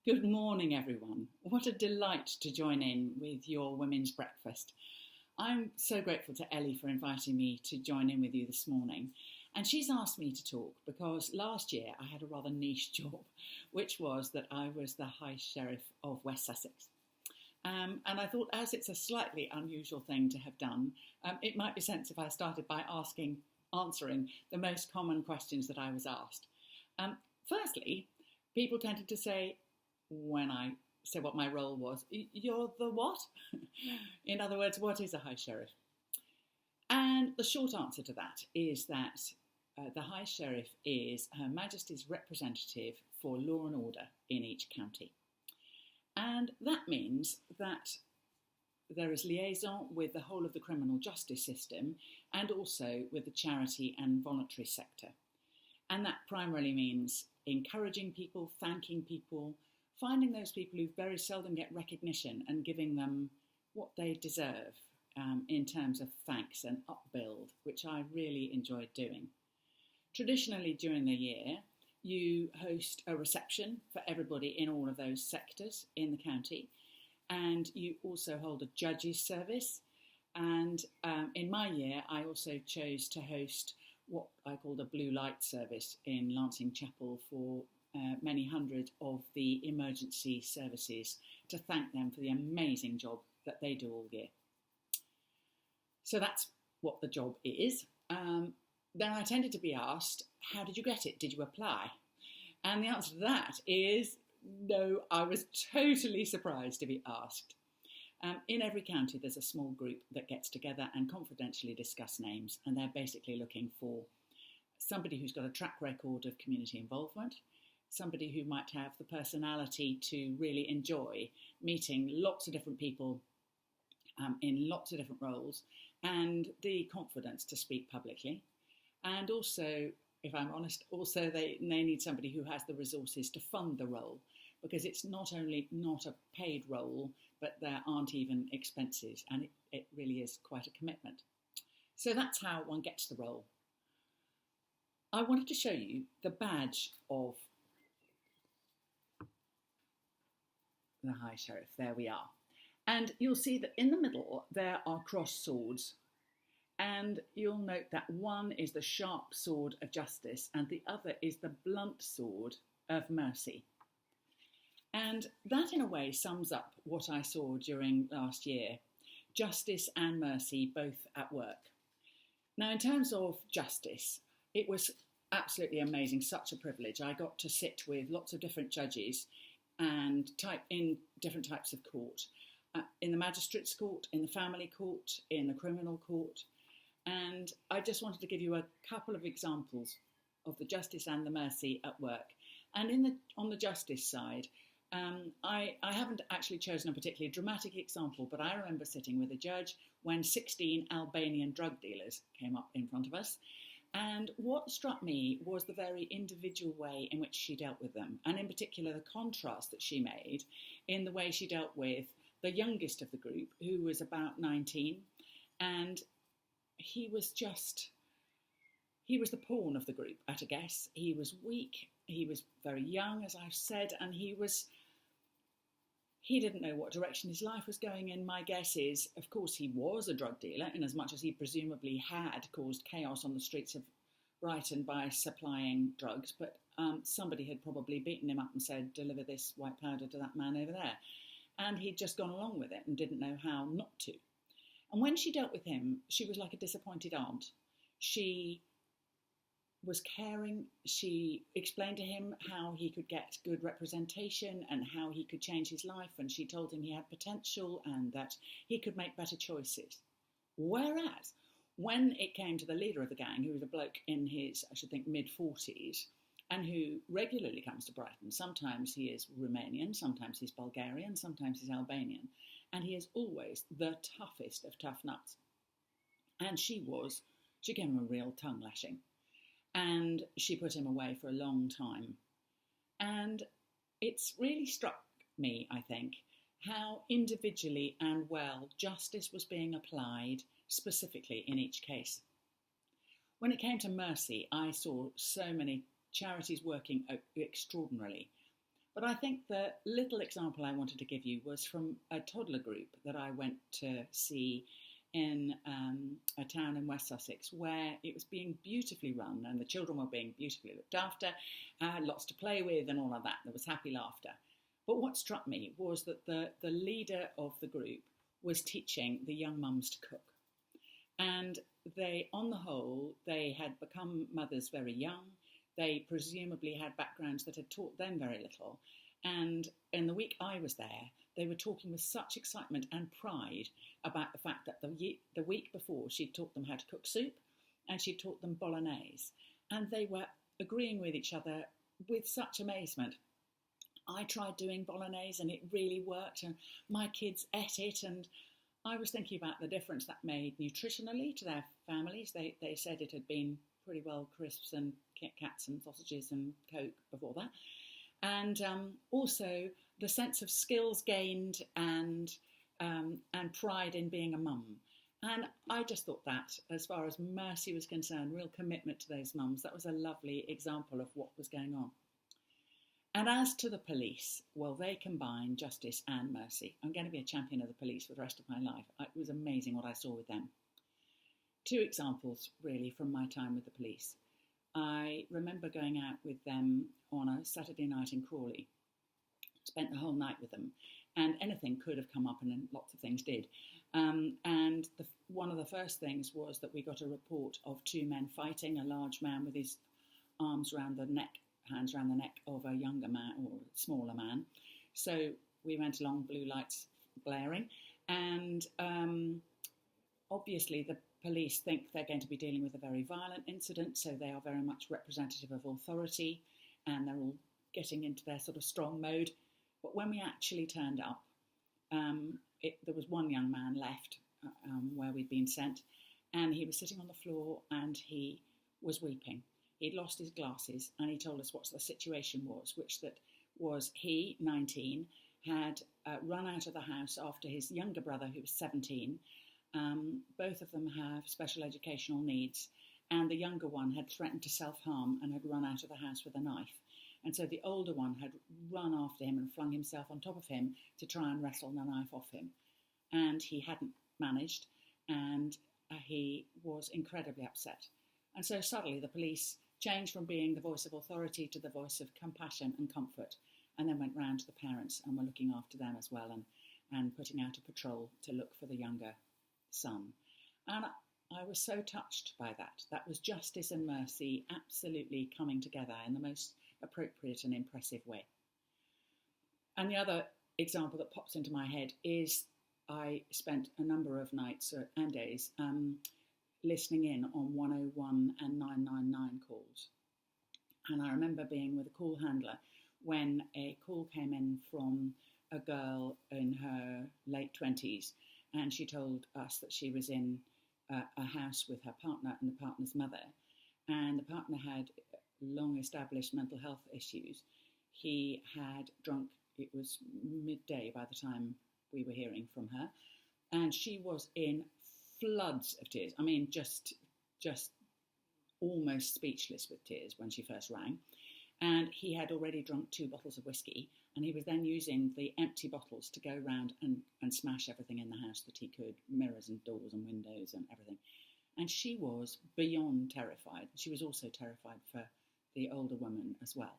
Good morning, everyone. What a delight to join in with your Women's Breakfast. I'm so grateful to Ellie for inviting me to join in with you this morning. And she's asked me to talk because last year I had a rather niche job, which was that I was the High Sheriff of West Sussex. And I thought, as it's a slightly unusual thing to have done, it might be sense if I started by answering the most common questions that I was asked. Firstly, people tended to say, when I said what my role was, you're the what? In other words, what is a High Sheriff? And the short answer to that is that the High Sheriff is Her Majesty's representative for law and order in each county. And that means that there is liaison with the whole of the criminal justice system and also with the charity and voluntary sector. And that primarily means encouraging people, thanking people, finding those people who very seldom get recognition and giving them what they deserve in terms of thanks and upbuild, which I really enjoyed doing. Traditionally during the year, you host a reception for everybody in all of those sectors in the county, and you also hold a judges service. And in my year, I also chose to host what I called a blue light service in Lancing Chapel for many hundred of the emergency services to thank them for the amazing job that they do all year. So that's what the job is. Then I tended to be asked, how did you get it? Did you apply? And the answer to that is no, I was totally surprised to be asked. In every county, there's a small group that gets together and confidentially discuss names, and they're basically looking for somebody who's got a track record of community involvement, somebody who might have the personality to really enjoy meeting lots of different people in lots of different roles, and the confidence to speak publicly. And also, if I'm honest, also they need somebody who has the resources to fund the role, because it's not only not a paid role, but there aren't even expenses, and it really is quite a commitment. So that's how one gets the role. I wanted to show you the badge of the High Sheriff. There we are. And you'll see that in the middle there are crossed swords. And you'll note that one is the sharp sword of justice and the other is the blunt sword of mercy. And that in a way sums up what I saw during last year. Justice and mercy both at work. Now, in terms of justice, it was absolutely amazing, such a privilege. I got to sit with lots of different judges and type in different types of court, in the magistrates' court, in the family court, in the criminal court. And I just wanted to give you a couple of examples of the justice and the mercy at work. And on the justice side, I haven't actually chosen a particularly dramatic example, but I remember sitting with a judge when 16 Albanian drug dealers came up in front of us. And what struck me was the very individual way in which she dealt with them, and in particular the contrast that she made in the way she dealt with the youngest of the group, who was about 19, and he was the pawn of the group at a guess. He was weak, he was very young, as I've said, and he didn't know what direction his life was going in. My guess is, of course, he was a drug dealer, in as much as he presumably had caused chaos on the streets of Brighton by supplying drugs, but somebody had probably beaten him up and said, deliver this white powder to that man over there. And he'd just gone along with it and didn't know how not to. And when she dealt with him, she was like a disappointed aunt. She was caring. She explained to him how he could get good representation and how he could change his life. And she told him he had potential and that he could make better choices. Whereas when it came to the leader of the gang, who was a bloke in his, I should think, mid-40s, and who regularly comes to Brighton, sometimes he is Romanian, sometimes he's Bulgarian, sometimes he's Albanian, and he is always the toughest of tough nuts. And she gave him a real tongue lashing. And she put him away for a long time. And it's really struck me, I think, how individually and well justice was being applied specifically in each case. When it came to mercy, I saw so many charities working extraordinarily. But I think the little example I wanted to give you was from a toddler group that I went to see in a town in West Sussex, where it was being beautifully run and the children were being beautifully looked after, lots to play with and all of that. There was happy laughter. But what struck me was that the leader of the group was teaching the young mums to cook. And they, on the whole, they had become mothers very young. They presumably had backgrounds that had taught them very little. And in the week I was there, they were talking with such excitement and pride about the fact that the week before she'd taught them how to cook soup and she'd taught them bolognese. And they were agreeing with each other with such amazement. I tried doing bolognese and it really worked, and my kids ate it, and I was thinking about the difference that made nutritionally to their families. They said it had been pretty well crisps and Kit Kats and sausages and Coke before that. And also the sense of skills gained and pride in being a mum. And I just thought that, as far as Mercy was concerned, real commitment to those mums, that was a lovely example of what was going on. And as to the police, well, they combine justice and mercy. I'm going to be a champion of the police for the rest of my life. It was amazing what I saw with them. Two examples, really, from my time with the police. I remember going out with them on a Saturday night in Crawley. Spent the whole night with them, and anything could have come up, and lots of things did. And one of the first things was that we got a report of two men fighting, a large man with his arms around the neck, hands around the neck of a younger man or smaller man. So we went along, blue lights blaring, and obviously the police think they're going to be dealing with a very violent incident, so they are very much representative of authority, and they're all getting into their sort of strong mode. But when we actually turned up, there was one young man left where we'd been sent, and he was sitting on the floor and he was weeping. He'd lost his glasses, and he told us what the situation was, which that was he, 19, had run out of the house after his younger brother, who was 17. Both of them have special educational needs, and the younger one had threatened to self-harm and had run out of the house with a knife. And so the older one had run after him and flung himself on top of him to try and wrestle the knife off him. And he hadn't managed, and he was incredibly upset. And so suddenly the police changed from being the voice of authority to the voice of compassion and comfort, and then went round to the parents and were looking after them as well, and putting out a patrol to look for the younger son. And I was so touched by that. That was justice and mercy absolutely coming together in the most appropriate and impressive way. And the other example that pops into my head is I spent a number of nights and days listening in on 101 and 999 calls. And I remember being with a call handler when a call came in from a girl in her late 20s, and she told us that she was in a house with her partner and the partner's mother, and the partner had long-established mental health issues. He had drunk, it was midday by the time we were hearing from her, and she was in floods of tears. I mean, just almost speechless with tears when she first rang. And he had already drunk 2 bottles of whiskey, and he was then using the empty bottles to go round and smash everything in the house that he could, mirrors and doors and windows and everything. And she was beyond terrified. She was also terrified for the older woman as well.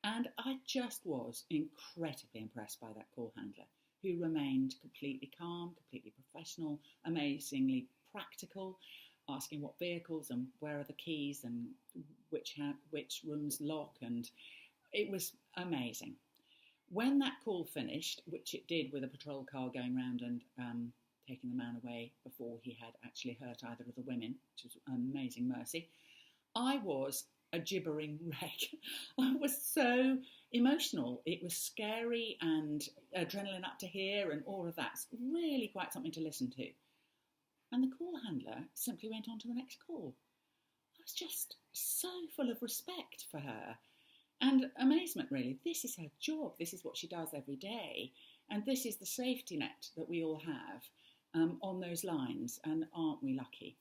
And I just was incredibly impressed by that call handler, who remained completely calm, completely professional, amazingly practical, asking what vehicles and where are the keys and which rooms lock, and it was amazing. When that call finished, which it did with a patrol car going round and taking the man away before he had actually hurt either of the women, which was amazing mercy, I was a gibbering wreck. I was so emotional. It was scary and adrenaline up to here and all of that. It's really quite something to listen to. And the call handler simply went on to the next call. I was just so full of respect for her and amazement, really. This is her job. This is what she does every day. And this is the safety net that we all have on those lines. And aren't we lucky?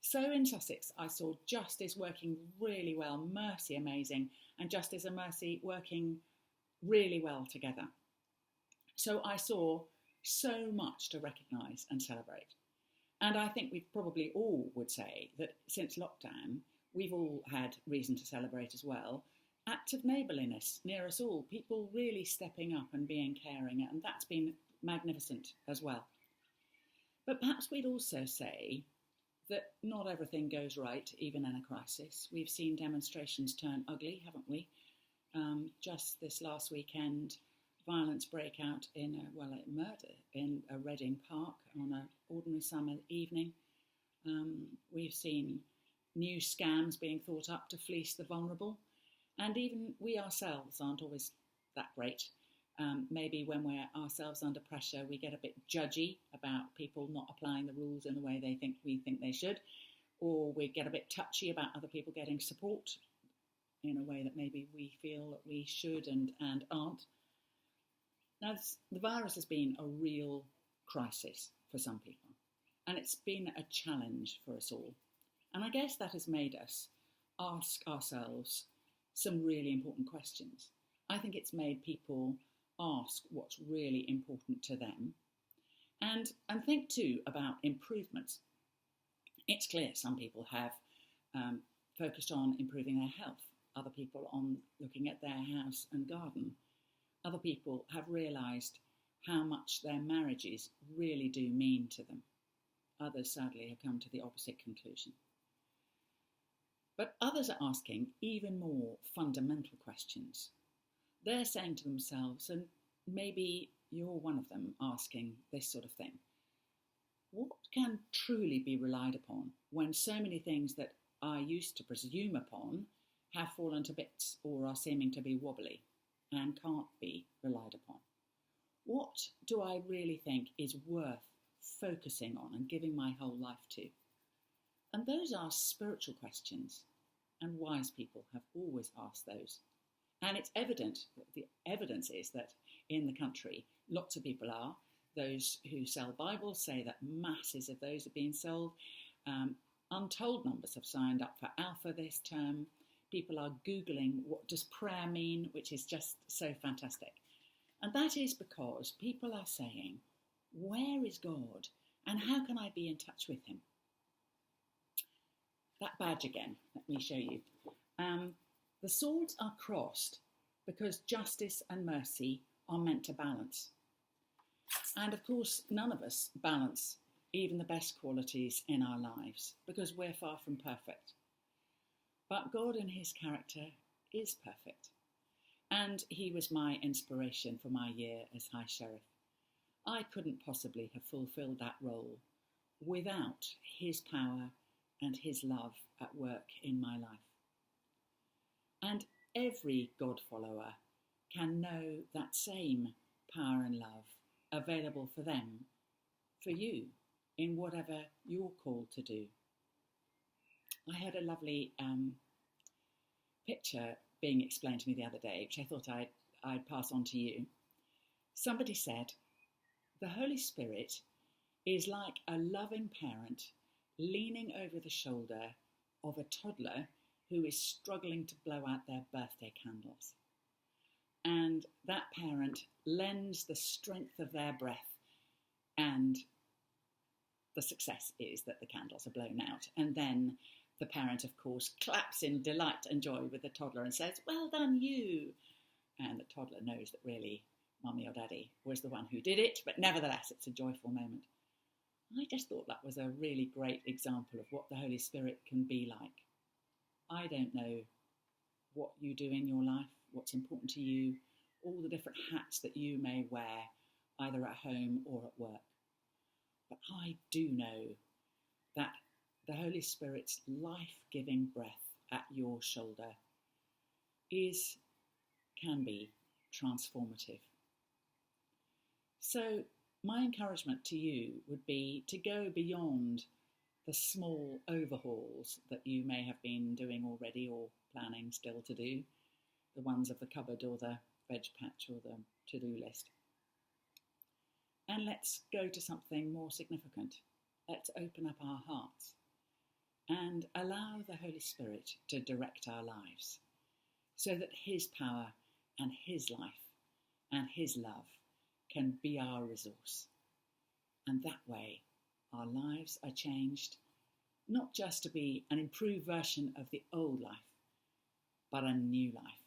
So in Sussex, I saw justice working really well, mercy amazing, and justice and mercy working really well together. So I saw so much to recognise and celebrate. And I think we probably all would say that since lockdown, we've all had reason to celebrate as well. Acts of neighbourliness near us all, people really stepping up and being caring, and that's been magnificent as well. But perhaps we'd also say that not everything goes right, even in a crisis. We've seen demonstrations turn ugly, haven't we? Just this last weekend, violence break out in a murder in a Reading Park on an ordinary summer evening. We've seen new scams being thought up to fleece the vulnerable, and even we ourselves aren't always that great. Maybe when we're ourselves under pressure, we get a bit judgy about people not applying the rules in the way we think they should, or we get a bit touchy about other people getting support in a way that maybe we feel that we should and aren't. Now, the virus has been a real crisis for some people, and it's been a challenge for us all. And I guess that has made us ask ourselves some really important questions. I think it's made people ask what's really important to them and think too about improvements. It's clear some people have focused on improving their health, other people on looking at their house and garden. Other people have realised how much their marriages really do mean to them. Others, sadly, have come to the opposite conclusion. But others are asking even more fundamental questions. They're saying to themselves, and maybe you're one of them asking this sort of thing, what can truly be relied upon when so many things that I used to presume upon have fallen to bits or are seeming to be wobbly and can't be relied upon? What do I really think is worth focusing on and giving my whole life to? And those are spiritual questions, and wise people have always asked those. And it's evident, the evidence is that in the country, lots of people are. Those who sell Bibles say that masses of those are being sold. Untold numbers have signed up for Alpha this term. People are Googling, what does prayer mean, which is just so fantastic. And that is because people are saying, where is God and how can I be in touch with him? That badge again, let me show you. The swords are crossed because justice and mercy are meant to balance. And of course, none of us balance even the best qualities in our lives because we're far from perfect. But God in his character is perfect. And he was my inspiration for my year as High Sheriff. I couldn't possibly have fulfilled that role without his power and his love at work in my life. And every God follower can know that same power and love available for them, for you, in whatever you're called to do. I had a lovely picture being explained to me the other day, which I thought I'd pass on to you. Somebody said, the Holy Spirit is like a loving parent leaning over the shoulder of a toddler who is struggling to blow out their birthday candles. And that parent lends the strength of their breath, and the success is that the candles are blown out. And then the parent, of course, claps in delight and joy with the toddler and says, well done you. And the toddler knows that really Mummy or Daddy was the one who did it, but nevertheless, it's a joyful moment. I just thought that was a really great example of what the Holy Spirit can be like. I don't know what you do in your life, what's important to you, all the different hats that you may wear, either at home or at work. But I do know that the Holy Spirit's life-giving breath at your shoulder can be transformative. So my encouragement to you would be to go beyond the small overhauls that you may have been doing already or planning still to do, the ones of the cupboard or the veg patch or the to-do list. And let's go to something more significant. Let's open up our hearts and allow the Holy Spirit to direct our lives so that his power and his life and His love can be our resource. And that way, our lives are changed, not just to be an improved version of the old life, but a new life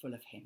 full of Him.